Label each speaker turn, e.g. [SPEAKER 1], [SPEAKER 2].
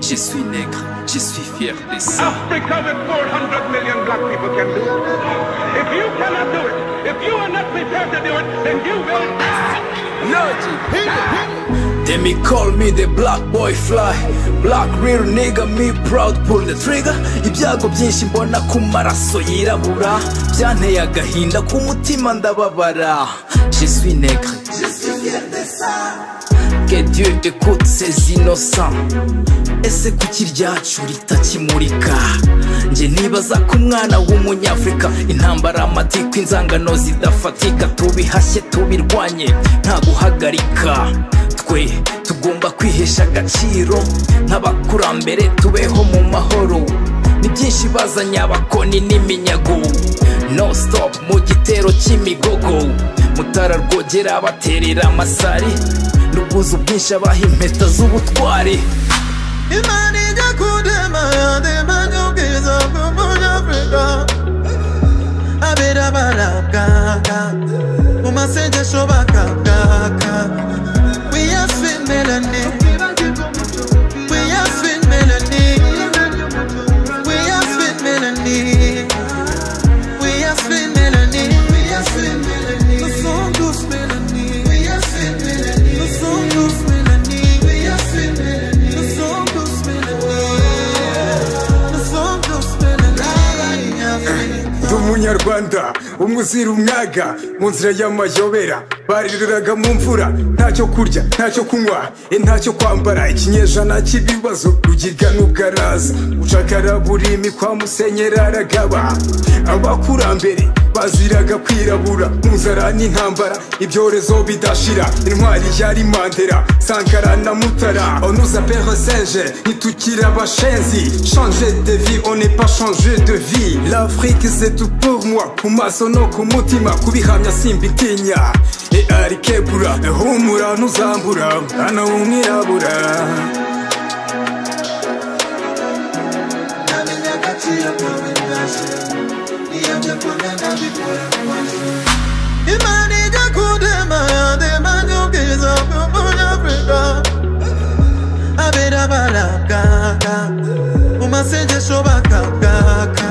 [SPEAKER 1] Je suis nègre, je suis fier de ça.
[SPEAKER 2] Africa with 400 million black people can do it. If you cannot do it, if you are not prepared to do it, then you will die.
[SPEAKER 1] They me call me the black boy fly. Black real nigga, me proud pull the trigger. Ibyago byinshi mbona ku maraso yirabura, byanteye agahinda ku mutima ndababara. Je suis nègre, je suis fier de ça. Que Dieu écoute ces innocents. Ese kuki ryacu ritakimurika? Nje nibaza ku mwana w'umunyafrika, intambara amatiku inzangano zidafatika, tubihashye tubirwanye nta guhagarika. Twe tugomba kwihesha agaciro nk'abakurambere, tubeho mu mahoro. Ni byinshi bazanye abakoni n'iminyago, no stop mu gitero cy'imigogo. Mutara Rwogera baterera amasari, n'ubwuzu bwinshi abaha impeta z'ubutwari.
[SPEAKER 3] Imana ijya kudema yandema nyubwiza bw'umunyafrika, abera barabwaka mu masengesho bakabwaka. We are sweet melanin, we are sweet melanin, we are sweet melanin, we are sweet melanin, we are sweet melanin. Nous sommes tous melanin, we are sweet melanin. Nous sommes tous melanin, we are sweet melanin. Nous sommes tous melanin, nous sommes tous melanin.
[SPEAKER 4] Ndi umunyarwanda umuzira umwaga mu nzira y'amayobera, baririraga mu mvura, ntacyo kurya ntacyo kunywa ntacyo kwambara. Ikinyejana cy'ibibazo rugirwa n'ubwaraza, ucakara burimi kwa musenyera aragaba. Abakurambere baziraga kwirabura mu nzara n'intambara, ibyorezo bidashira. Intwari yari Mandela, Sankara na Mutara. On nous appelle singe, ntitukiri abashenzi. Changer de vie, on n'est pas changer de vie. L'Afrique c'est tout pour moi, ku maso no ku mutima, kubihamya simbitinya. Ari kebura, humura ntuzambura, hano umwirabura.
[SPEAKER 3] Imana ijya kudema yandema nyubwiza bw'umunyafrika, abera barabwaka mu masengesho bakabwaka.